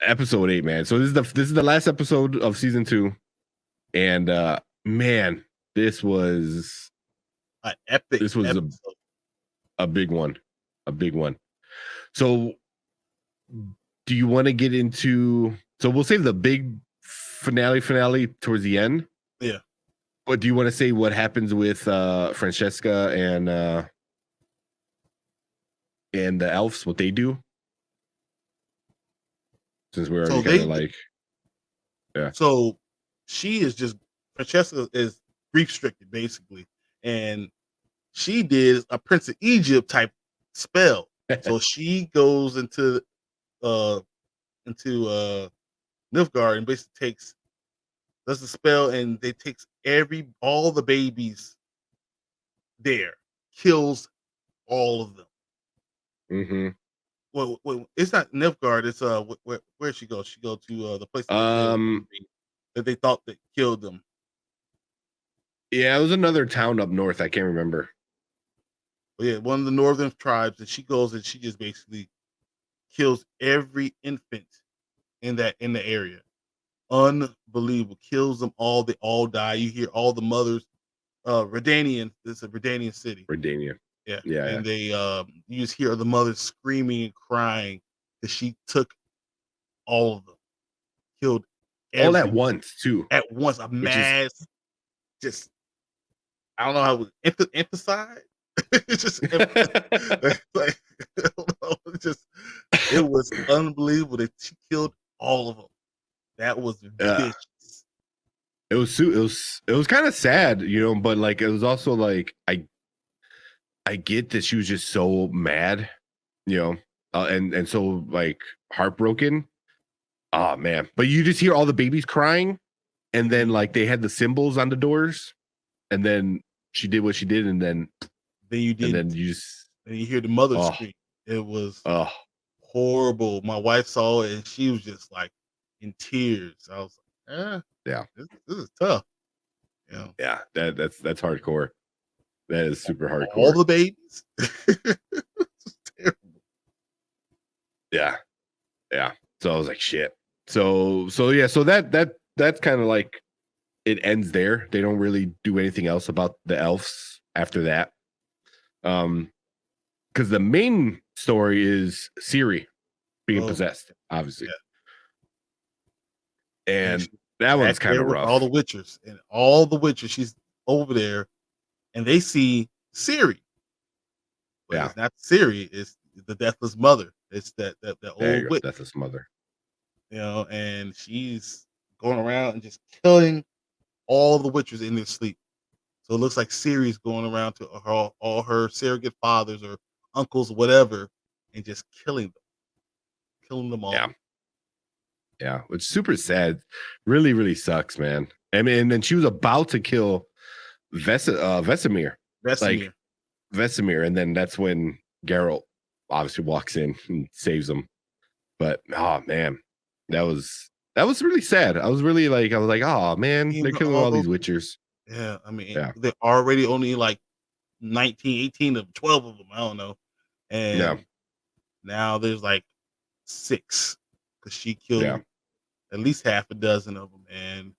episode 8, man. So this is the last episode of season 2, and man, this was an epic. This was episode. a big one, a big one. So, do you want to get into? So we'll save the big finale towards the end. Yeah. But do you want to say what happens with Francesca and the elves? What they do? Since we're already kind of like, yeah. So she is just Francesca is grief stricken basically, and she did a Prince of Egypt type spell. So she goes into Nilfgaard and basically does the spell, and they takes all the babies there, kills all of them. Mm-hmm. Well, it's not Nilfgaard. It's where she goes. She go to the place that they thought that killed them. Yeah, it was another town up north. I can't remember. But yeah, one of the northern tribes, and she goes and she just basically kills every infant in the area. Unbelievable. Kills them all. They all die. You hear all the mothers. Redanian. It's a Redanian city. Redania. Yeah. Yeah. And they you just hear the mothers screaming and crying that she took all of them. Killed all at once too. At once. A mass just I don't know how to emphasize. It's just like it was unbelievable that she killed all of them. That was vicious. It was kind of sad, you know, but like it was also like I get that she was just so mad, you know, and so like heartbroken. Oh man! But you just hear all the babies crying, and then like they had the symbols on the doors, and then she did what she did, and then you did, and then you hear the mother scream. It was horrible. My wife saw it, and she was just like in tears. I was like, yeah, this is tough. You know? Yeah, that's hardcore. That is super hardcore. All the babies. Terrible. Yeah. So I was like, shit. So yeah. So that's kind of like it ends there. They don't really do anything else about the elves after that. Because the main story is Siri being possessed, obviously. Yeah. And that one's kind of rough. All the Witchers, she's over there, and they see Siri. But it's not Siri, it's the Deathless Mother. It's that old witch. Deathless Mother. You know, and she's going around and just killing all the Witchers in their sleep. So it looks like Siri's going around to all her surrogate fathers or uncles, whatever, and just killing them all. Yeah, which is super sad. Really, really sucks, man. I mean, and then she was about to kill Vesemir. Like Vesemir, and then that's when Geralt obviously walks in and saves him. But oh man, that was really sad. I was like, oh man, they're killing all these Witchers. Yeah, I mean, they're already only like 19, 18 of 12 of them. I don't know. And now there's like 6 because she killed at least half a dozen of them. And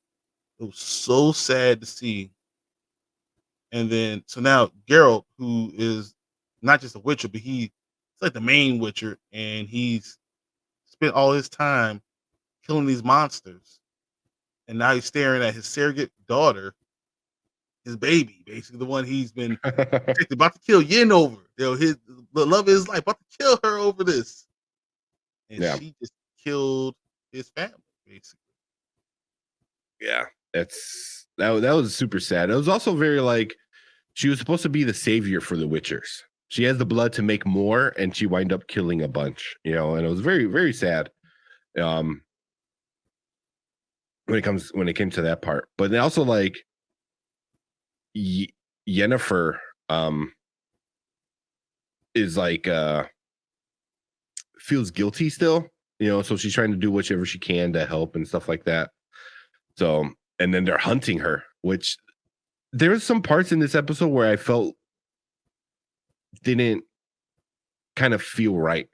it was so sad to see. And then, so now Geralt, who is not just a Witcher, but he's like the main Witcher, and he's spent all his time killing these monsters. And now he's staring at his surrogate daughter, his baby, basically the one he's been about to kill Yen over. You know, the love of his life, about to kill her over this. And she just killed his family, basically. Yeah, that was super sad. It was also very like she was supposed to be the savior for the Witchers. She has the blood to make more, and she wind up killing a bunch, you know, and it was very, very sad. When it came to that part, but then also like Yennefer is like feels guilty still, you know, so she's trying to do whatever she can to help and stuff like that. So, and then they're hunting her, which there's some parts in this episode where I felt didn't kind of feel right.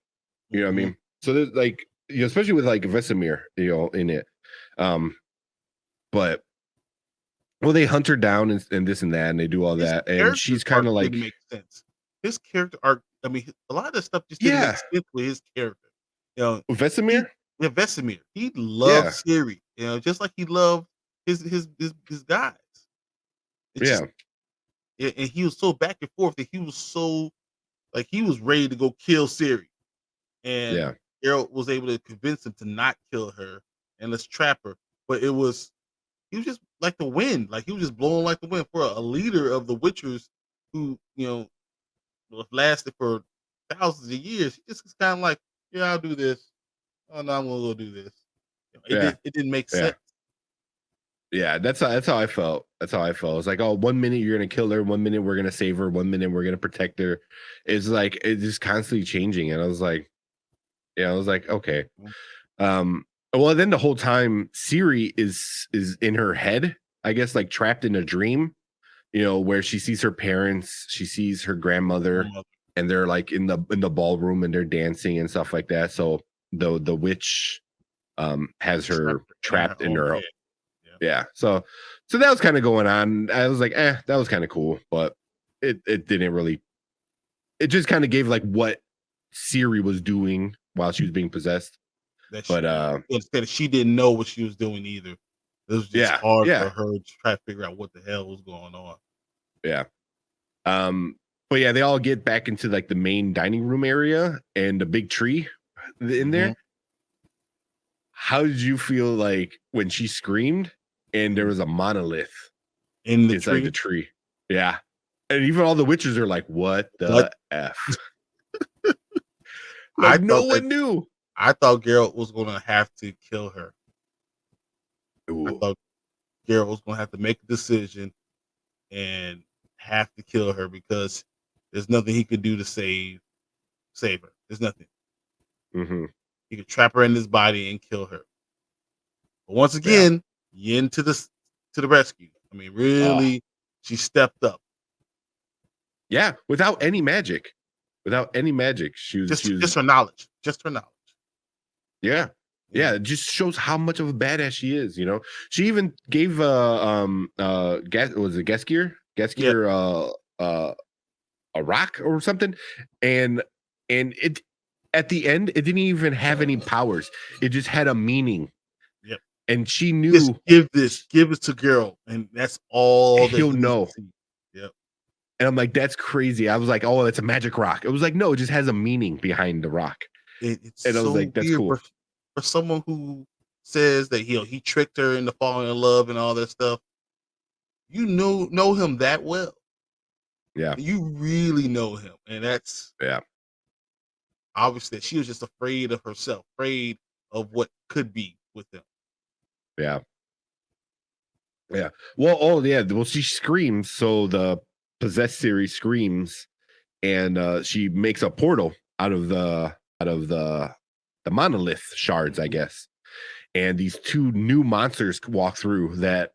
You know what I mean? So there's like especially with like Vesemir, in it. But well, they hunt her down and this and that, and they do all that, and she's kind of like didn't make sense. His character arc, I mean, a lot of the stuff just didn't make yeah, sense with his character. Vesemir. Vesemir, he loved Yeah, Siri, just like he loved his guys. It's yeah, just, and he was so back and forth that he was so like he was ready to go kill Siri, and yeah, Geralt was able to convince him to not kill her and let's trap her. But he was just like the wind, like he was just blowing like the wind for a leader of the Witchers who lasted for thousands of years. He just was kind of like, yeah, I'll do this. Oh no, I'm gonna go do this. yeah, It didn't make yeah. sense. Yeah, that's how I felt. That's how I felt. It's like, oh, 1 minute you're gonna kill her, 1 minute we're gonna save her, 1 minute we're gonna protect her. It's like it's just constantly changing. And I was like, okay. Mhm. Well, then the whole time Siri is in her head, I guess, like trapped in a dream, where she sees her parents, she sees her grandmother, and they're like in the ballroom and they're dancing and stuff like that. So the witch has her trapped in her. Yeah. So that was kind of going on. I was like, that was kind of cool, but it didn't really. It just kind of gave like what Siri was doing while she was being possessed. Instead, she didn't know what she was doing either. It was just hard for her to try to figure out what the hell was going on. Yeah. But yeah, they all get back into like the main dining room area and the big tree in there. How did you feel like when she screamed and there was a monolith inside the tree? Yeah. And even all the witches are like, what the F? Like no one knew. I thought Geralt was going to have to kill her. Ooh. I thought Geralt was going to have to make a decision and have to kill her because there's nothing he could do to save her. There's nothing. He could trap her in his body and kill her. But once again, Yin to the rescue. I mean, really, she stepped up. Yeah, without any magic. She was just her knowledge. Just her knowledge. Yeah. Yeah, it just shows how much of a badass she is, She even gave was it Geskier? A rock or something. And it at the end, it didn't even have any powers. It just had a meaning. Yep. And she knew, just give it to Geralt, and that's all that he'll know. Yep. And I'm like, that's crazy. I was like, oh, it's a magic rock. It was like, no, it just has a meaning behind the rock. It's and I was like, that's weird cool. For someone who says that he tricked her into falling in love and all that stuff. You know him that well. Yeah. You really know him. And that's obviously she was just afraid of herself, afraid of what could be with him. Yeah. Yeah. Well, Well, she screams, so the possessed series screams, and she makes a portal out of the monolith shards, I guess. And these two new monsters walk through that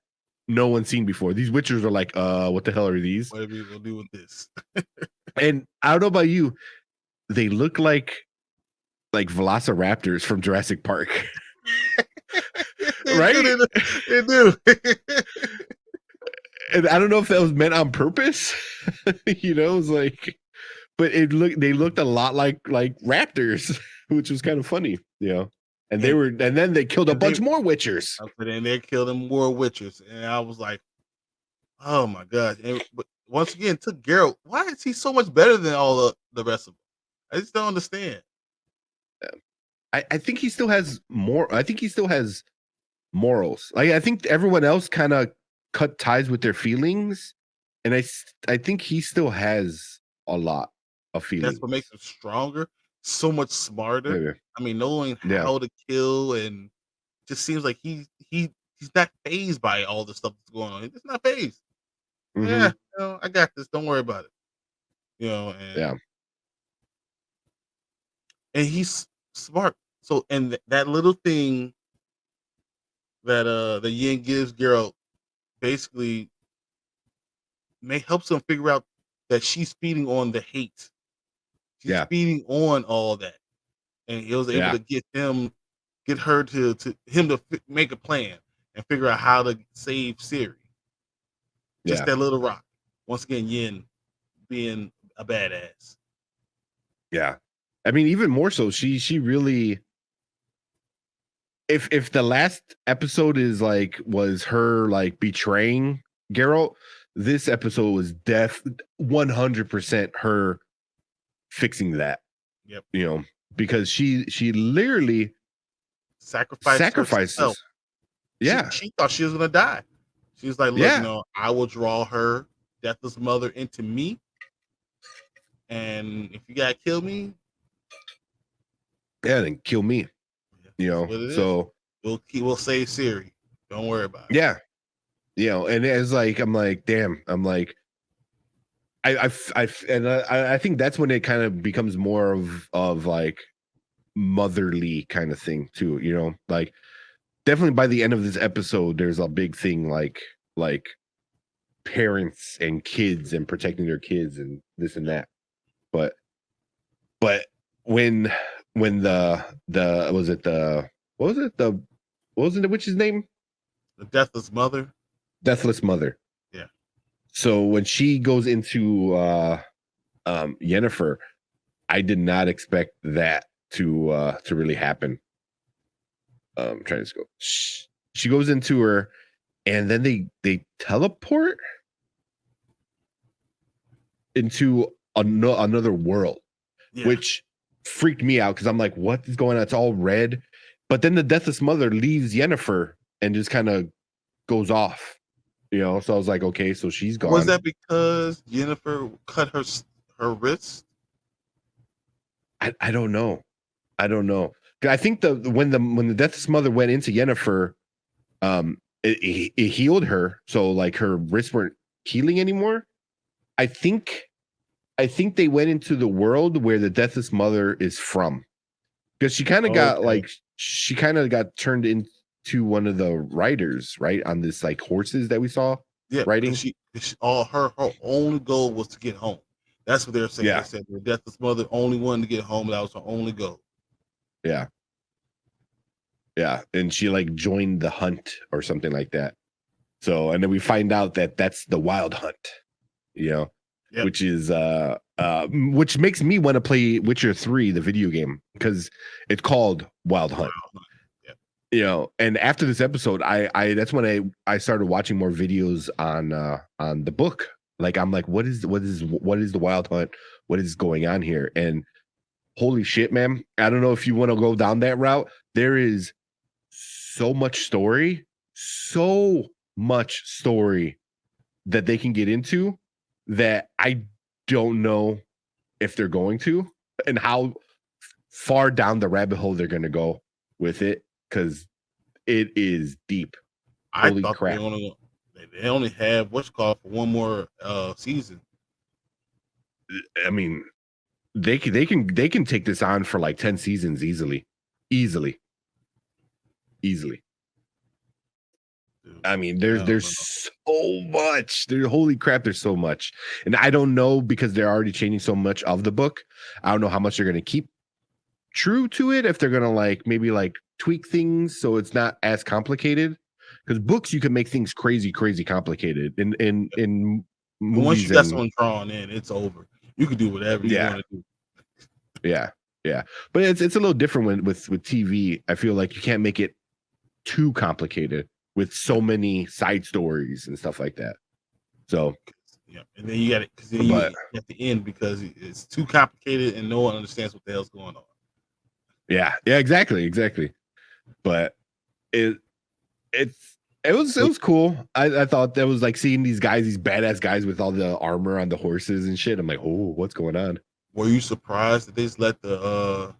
no one's seen before. These witchers are like, what the hell are these? What are we gonna do with this? And I don't know about you, they look like velociraptors from Jurassic Park. Right? They do. And I don't know if that was meant on purpose. It was like, but they looked a lot like raptors, which was kind of funny, And then they killed a bunch more witchers. And they killed more witchers, and I was like, oh my gosh! But once again, took Geralt. Why is he so much better than all the rest of them? I just don't understand. I think he still has more. I think he still has morals. Like I think everyone else kind of cut ties with their feelings, and I think he still has a lot of feelings. That's what makes him stronger, so much smarter. Maybe. I mean, knowing how to kill, and just seems like he's not fazed by all the stuff that's going on. He's not fazed. Yeah, I got this. Don't worry about it. And he's smart. So, and that little thing that the Yin gives Geralt basically helps him figure out that she's feeding on the hate. She's feeding on all that, and he was able to get him get her to make a plan and figure out how to save Siri. Just that little rock. Once again, Yin being a badass. Yeah. I mean, even more so, she really, if the last episode was her like betraying Geralt, this episode was 100% her fixing that. Yep. You know, because she literally sacrifices. Herself. Yeah. She thought she was gonna die. She was like, look, I will draw her deathless mother into me. And if you gotta kill me, then kill me. You know, so we'll save Siri. Don't worry about it. Yeah. You know, and it's like I'm like, damn, I'm like, I think that's when it kind of becomes more of like motherly kind of thing too, you know, like definitely by the end of this episode, there's a big thing like parents and kids and protecting their kids and this and that. But when the what was the witch's name? The Deathless Mother. Deathless Mother. Yeah. So when she goes into Yennefer, I did not expect that to really happen. Trying to go. She goes into her, and then they teleport into another world, which freaked me out because I'm like, what is going on? It's all red. But then the Deathless Mother leaves Yennefer and just kind of goes off, you know. So I was like, okay, so she's gone. Was that because Yennefer cut her wrist? I don't know. I think when the Deathless Mother went into Yennefer, it healed her, so like her wrists weren't healing anymore. I think they went into the world where the Deathless Mother is from, because she kind of got turned into one of the riders, right, on this like horses that we saw riding. Her only goal was to get home. That's what they're saying. They said the Deathless Mother only wanted to get home. That was her only goal. Yeah, and she like joined the hunt or something like that. So, and then we find out that that's the Wild Hunt, you know, which is which makes me want to play Witcher 3, the video game, because it's called Wild Hunt. You know, and after this episode, I that's when I started watching more videos on the book. Like, I'm like, what is the Wild Hunt? What is going on here? And holy shit, man. I don't know if you want to go down that route. There is so much story that they can get into that I don't know if they're going to, and how far down the rabbit hole they're going to go with it, because it is deep. Holy crap. They only have what's called for one more season. I mean, they can take this on for like 10 seasons easily. I mean, there's so much. Holy crap, there's so much. And I don't know, because they're already changing so much of the book. I don't know how much they're going to keep true to it, if they're going to like maybe like tweak things so it's not as complicated. Because books, you can make things crazy complicated. In movies, once you got someone drawn in, it's over. You can do whatever you want to do. Yeah. But it's a little different with TV. I feel like you can't make it too complicated with so many side stories and stuff like that. So and then you got it, because then you at the end, because it's too complicated and no one understands what the hell's going on. Yeah, exactly. But it was cool. I thought that was like seeing these badass guys with all the armor on the horses and shit. I'm like, oh, what's going on? Were you surprised that they just let the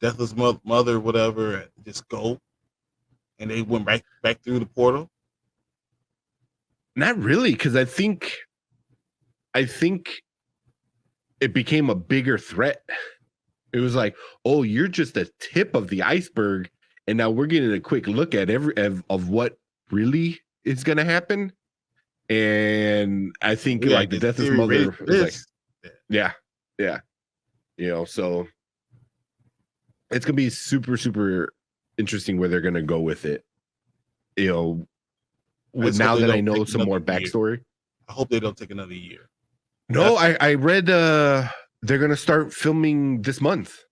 Deathless Mother, whatever, just go, and they went back through the portal? Not really, because I think it became a bigger threat. It was like, oh, you're just the tip of the iceberg, and now we're getting a quick look at of what really is going to happen. And I think like the Deathless Mother was like, yeah. You know, so it's gonna be super interesting where they're gonna go with it. You know, now that I know some more backstory. I hope they don't take another year. No, I read they're gonna start filming this month.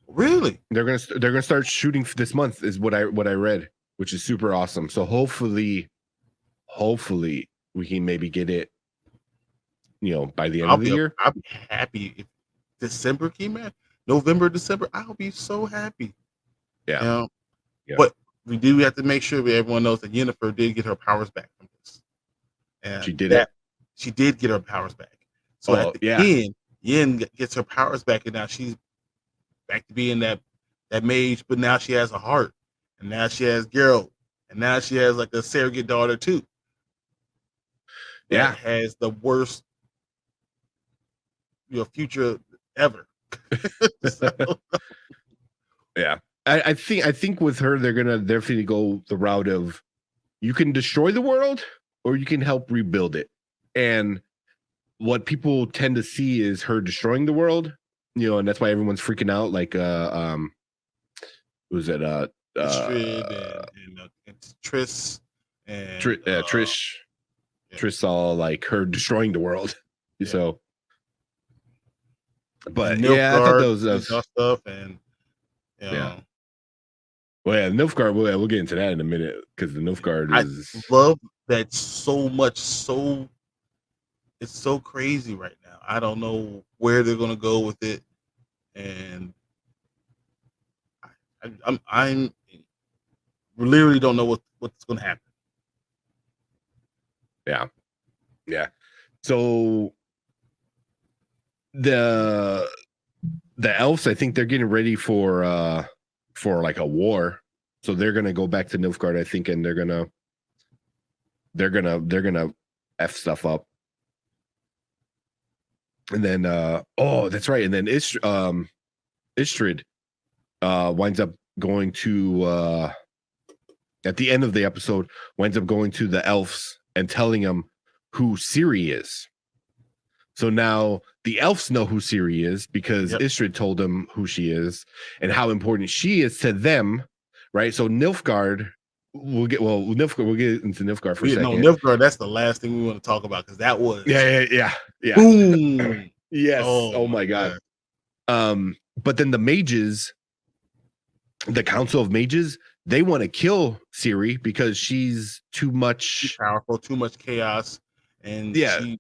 Really? They're gonna start shooting this month is what I read, which is super awesome. So hopefully we can maybe get it, by the end of the year. I'll be happy if December came out. November, December, I'll be so happy. Yeah. But we do have to make sure that everyone knows that Yennefer did get her powers back from this. And she did it. She did get her powers back. So at the end, Yen gets her powers back, and now she's back to being that mage, but now she has a heart, and now she has Geralt, and now she has like a surrogate daughter too. That has the worst future ever. Yeah. I think with her they're gonna definitely go the route of you can destroy the world or you can help rebuild it. And what people tend to see is her destroying the world, and that's why everyone's freaking out. Like was it and Triss and Trish. Trish saw like her destroying the world. So but I thought those stuff and well, Nilfgaard, we'll get into that in a minute because the Nilfgaard is. I love that so much. It's so crazy right now. I don't know where they're gonna go with it, and I'm literally don't know what's gonna happen. Yeah. So the elves, I think they're getting ready for like a war, so they're gonna go back to Nilfgaard, I think, and they're gonna f stuff up. And then that's right. And then Istrid winds up going to at the end of the episode winds up going to the elves and telling them who Siri is. So now the elves know who Siri is because Istrid told them who she is and how important she is to them, right? So Nilfgaard, we'll get into Nilfgaard for a second. No, Nilfgaard, that's the last thing we want to talk about because that was yeah. Boom. Yes. Oh my God. But then the mages, the Council of Mages, they want to kill Siri because she's too powerful, too much chaos, and she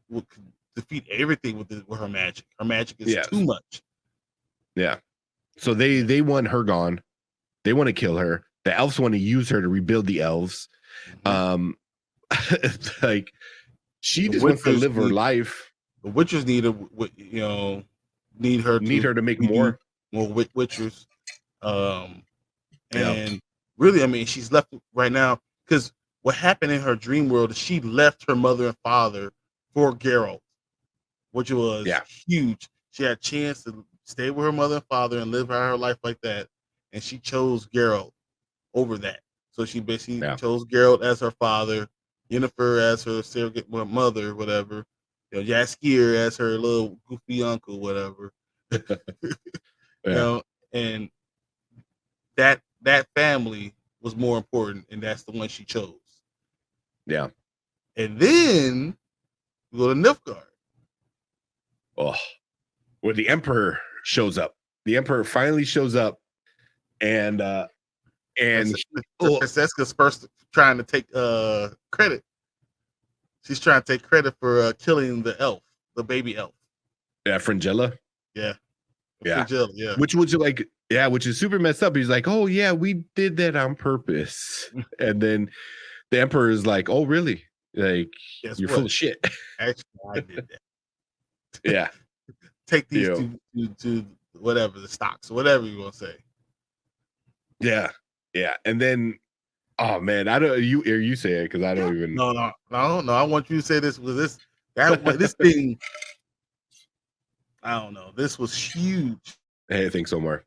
will defeat everything with her magic. Her magic is too much. Yeah. So they want her gone. They want to kill her. The elves want to use her to rebuild the elves. Mm-hmm. Like she just wants to live her life. The Witchers need her to make more Witchers. And really, I mean, she's left right now because what happened in her dream world is she left her mother and father for Geralt, which was huge. She had a chance to stay with her mother and father and live her life like that, and she chose Geralt over that. So she basically chose Geralt as her father, Yennefer as her surrogate mother, whatever. Jaskier as her little goofy uncle, whatever. And that family was more important, and that's the one she chose. Yeah. And then we go to Nilfgaard. Oh, where the Emperor shows up. The Emperor finally shows up, and Francesca's first trying to take credit. She's trying to take credit for killing the elf, the baby elf. Yeah, Fringilla. Yeah. Fringilla, yeah. Which is super messed up. He's like, oh yeah, we did that on purpose. And then the Emperor is like, oh really? Like, you're full of shit. Actually, I did that. Yeah. Take these to whatever, the stocks, whatever you want to say. Yeah. Yeah. And then, oh man, I don't you say it because I don't even No. I want you to say this with this thing. I don't know. This was huge. Hey, I think so, Mark.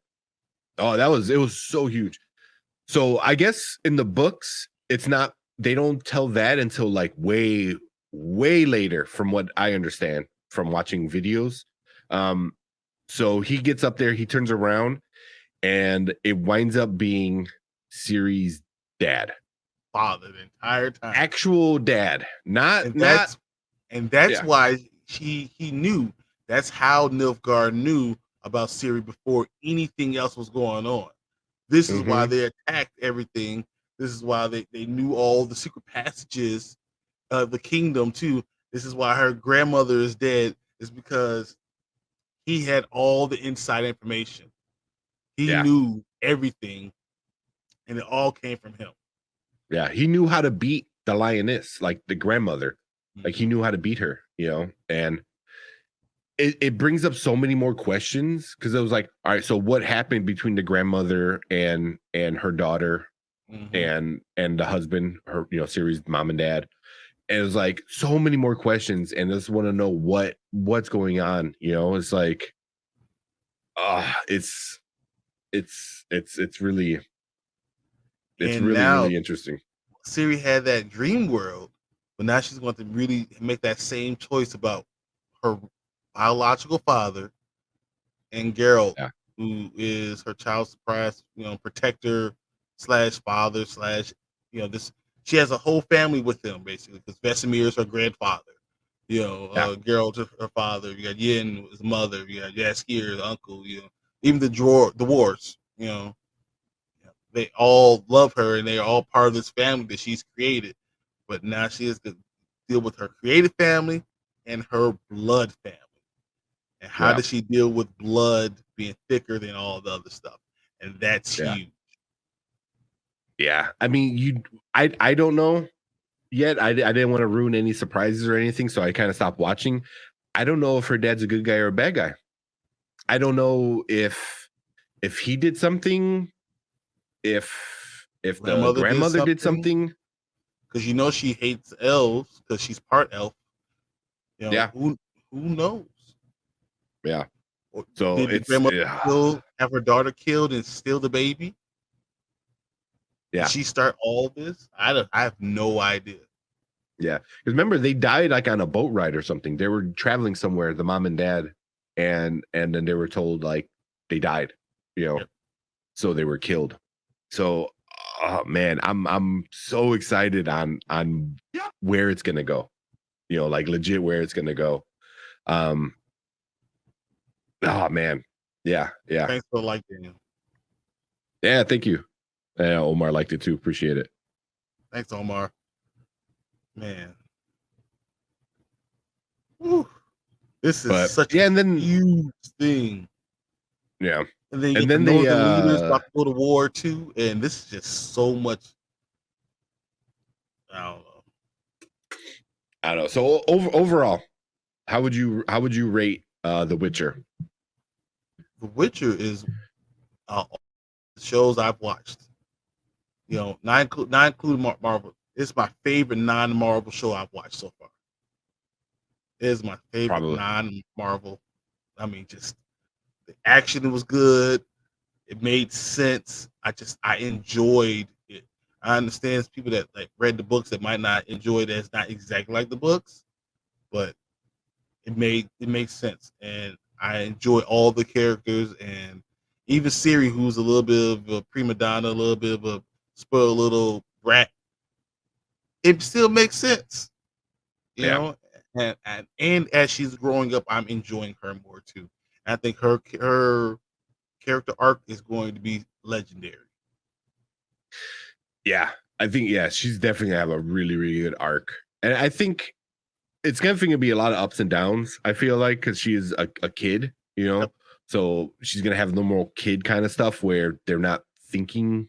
Oh, it was so huge. So I guess in the books, they don't tell that until like way, way later, from what I understand from watching videos. So he gets up there, he turns around, and it winds up being Siri's dad, father, the entire time, actual dad, not and that's why he knew. That's how Nilfgaard knew about Siri before anything else was going on. This is why they attacked everything. This is why they knew all the secret passages of the kingdom too. This is why her grandmother is dead, is because he had all the inside information. He knew everything, and it all came from him. Yeah, he knew how to beat the lioness, like the grandmother. Like he knew how to beat her, you know, and it brings up so many more questions because it was like, all right, so what happened between the grandmother and her daughter and the husband, her, you know, Siri's mom and dad. And it was like so many more questions, and I just want to know what's going on. You know, it's like, it's really really interesting. Siri had that dream world, but now she's going to really make that same choice about her biological father and Geralt, who is her child's surprise, you know, protector / father / you know, this. She has a whole family with them basically because Vesemir is her grandfather. You know, Geralt is her father. You got Yen, his mother. You got Jaskier, the uncle. You know, even the dwarves. You know, they all love her and they're all part of this family that she's created. But now she has to deal with her creative family and her blood family. And how does she deal with blood being thicker than all the other stuff? And that's huge. Yeah. I mean, I don't know yet. I didn't want to ruin any surprises or anything, so I kind of stopped watching. I don't know if her dad's a good guy or a bad guy. I don't know if he did something, if the grandmother did something. Because you know she hates elves because she's part elf. You know, who knows? Yeah. Or so did the grandmother have her daughter killed and steal the baby? Yeah. Did she start all this? I have no idea. Yeah, because remember they died like on a boat ride or something. They were traveling somewhere, the mom and dad, and then they were told like they died, you know, so they were killed. So, oh man, I'm so excited on where it's gonna go, you know, like legit where it's gonna go. Oh man, yeah. Thanks for liking it. Yeah, thank you. Yeah, Omar liked it too. Appreciate it. Thanks, Omar. Man. Whew. This is such a huge thing. Yeah. And then you get the northern leaders about to go to war too, and this is just so much. I don't know. So overall, how would you rate The Witcher? The Witcher is shows I've watched. You know, not including Marvel. It's my favorite non-Marvel show I've watched so far. It is my favorite non-Marvel. I mean, just the action was good. It made sense. I enjoyed it. I understand people that like read the books that might not enjoy it as not exactly like the books, but it makes sense. And I enjoy all the characters and even Siri, who's a little bit of a prima donna, a little bit of a spoiled little brat. It still makes sense. You know, and as she's growing up, I'm enjoying her more too. And I think her character arc is going to be legendary. Yeah, I think she's definitely gonna have a really really good arc, and I think it's gonna be a lot of ups and downs. I feel like because she is a kid, you know, so she's gonna have normal kid kind of stuff where they're not thinking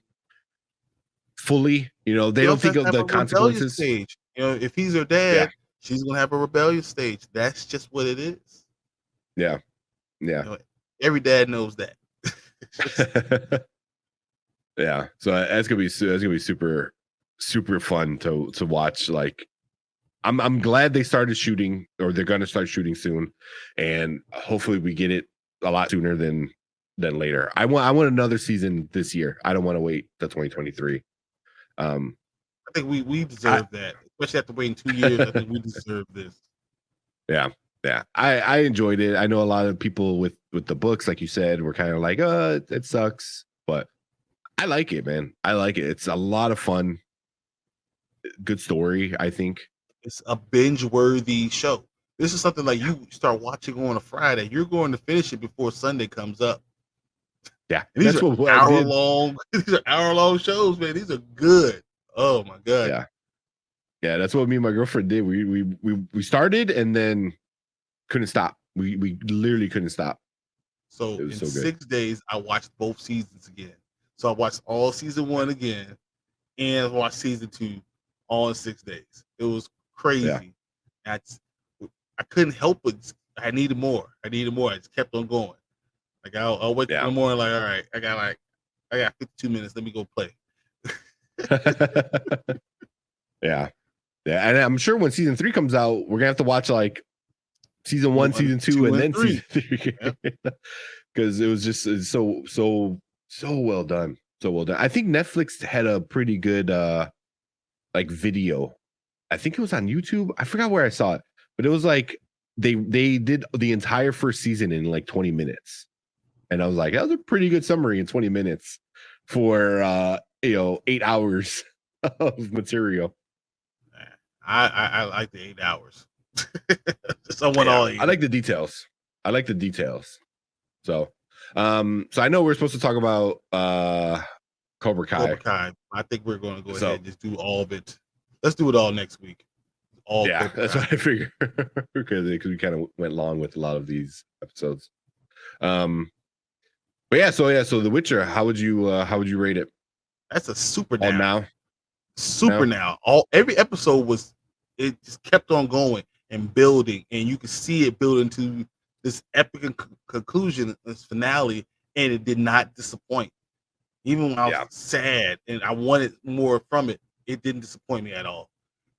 fully. You know, they don't think of the consequences. Stage. You know, if he's her dad, she's gonna have a rebellious stage. That's just what it is. Yeah. You know, every dad knows that. Yeah, so that's gonna be super super fun to watch. Like, I'm glad they started shooting, or they're gonna start shooting soon, and hopefully we get it a lot sooner than later. I want another season this year. I don't want to wait till 2023. I think we deserve that, especially after waiting 2 years. I think we deserve this. Yeah, Yeah, I enjoyed it. I know a lot of people with the books, like you said, were kind of like, it sucks, but I like it, man. I like it. It's a lot of fun. Good story, I think. It's a binge-worthy show. This is something like you start watching on a Friday, you're going to finish it before Sunday comes up. Yeah, and these that's are what I hour did. long. These are hour-long shows, man. These are good. Oh my god. Yeah, that's what me and my girlfriend did. We started and then couldn't stop. We literally couldn't stop. So It was in so good. 6 days, I watched both seasons again. So I watched all season 1 again, and I watched season 2 all in 6 days. It was Yeah. crazy. I couldn't help it. I needed more. I just kept on going. Like I'll wake up in the morning, like, all right, I got 52 minutes. Let me go play. Yeah. And I'm sure when season 3 comes out, we're gonna have to watch like season 1, season 2, and then 3. Season 3. Because it was just so well done. So well done. I think Netflix had a pretty good like video. I think it was on YouTube. I forgot where I saw it, but it was like they did the entire first season in like 20 minutes. And I was like, that was a pretty good summary in 20 minutes for 8 hours of material. I like the 8 hours. Someone all I like the details. So I know we're supposed to talk about Cobra Kai. I think we're going to go ahead and just do all of it. Let's do it all next week. That's what I figured. because we kind of went long with a lot of these episodes. But so The Witcher, how would you rate it? That's a super now. Every episode it just kept on going and building, and you could see it build into this epic conclusion, this finale, and it did not disappoint. Even when I was sad and I wanted more from it, it didn't disappoint me at all.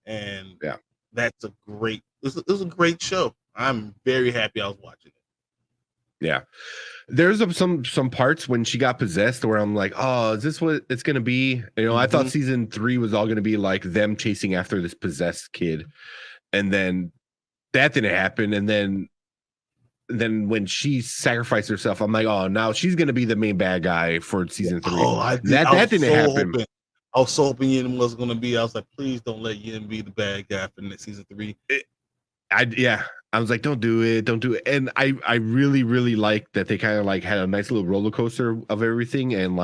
And that's it was a great show. I'm very happy I was watching it. Yeah. There's some parts when she got possessed where I'm like, oh, is this what it's gonna be? I thought season 3 was all gonna be like them chasing after this possessed kid, and then that didn't happen. And then when she sacrificed herself, I'm like, oh, now she's gonna be the main bad guy for season 3. That didn't happen. I was so hoping Yin was gonna be. I was like, please don't let Yin be the bad guy for season 3. I was like, don't do it. And I really, really like that they kind of like had a nice little roller coaster of everything, and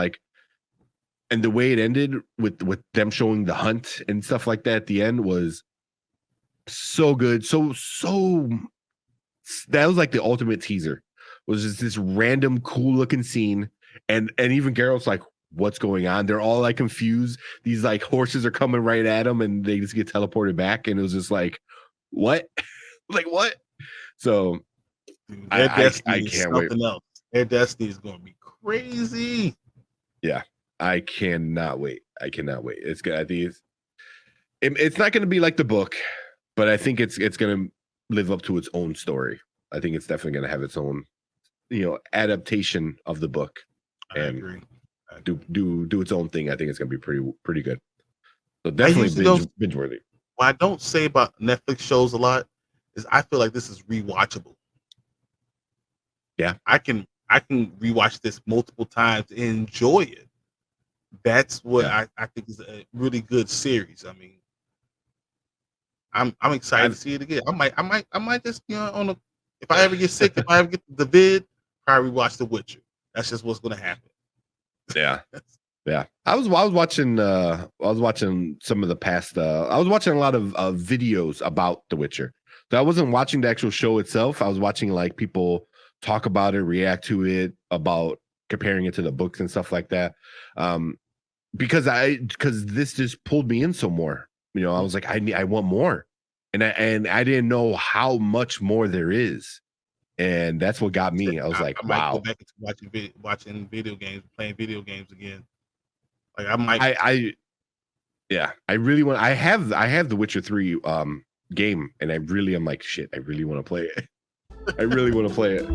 the way it ended with them showing the hunt and stuff like that at the end was so good. So that was like the ultimate teaser. Was just this random cool looking scene, and even Geralt's like, what's going on? They're all like confused. These like horses are coming right at them, and they just get teleported back, and it was just like, what? Like what? So I can't wait. Else. Their destiny is going to be crazy. Yeah, I cannot wait. It's good. I think it's not going to be like the book, but I think it's going to live up to its own story. I think it's definitely going to have its own, adaptation of the book, and agree. Do its own thing. I think it's going to be pretty good. So definitely binge worthy. What I don't say about Netflix shows a lot is I feel like this is rewatchable. Yeah, I can rewatch this multiple times and enjoy it. That's what I think is a really good series. I mean, I'm excited to see it again. I might just if I ever get sick, if I ever get the vid, probably watch The Witcher. That's just what's going to happen. Yeah. I was watching some of the past. I was watching a lot of videos about The Witcher. So I wasn't watching the actual show itself. I was watching like people talk about it, react to it, about comparing it to the books and stuff like that. Because this just pulled me in some more. I was like, I want more, and I didn't know how much more there is, and that's what got me. I was like, I wow. Might go back into watching video games, playing video games again. Like I might. I really want. I have the Witcher 3 game, and I'm like, shit. I really want to play it. I really want to play it.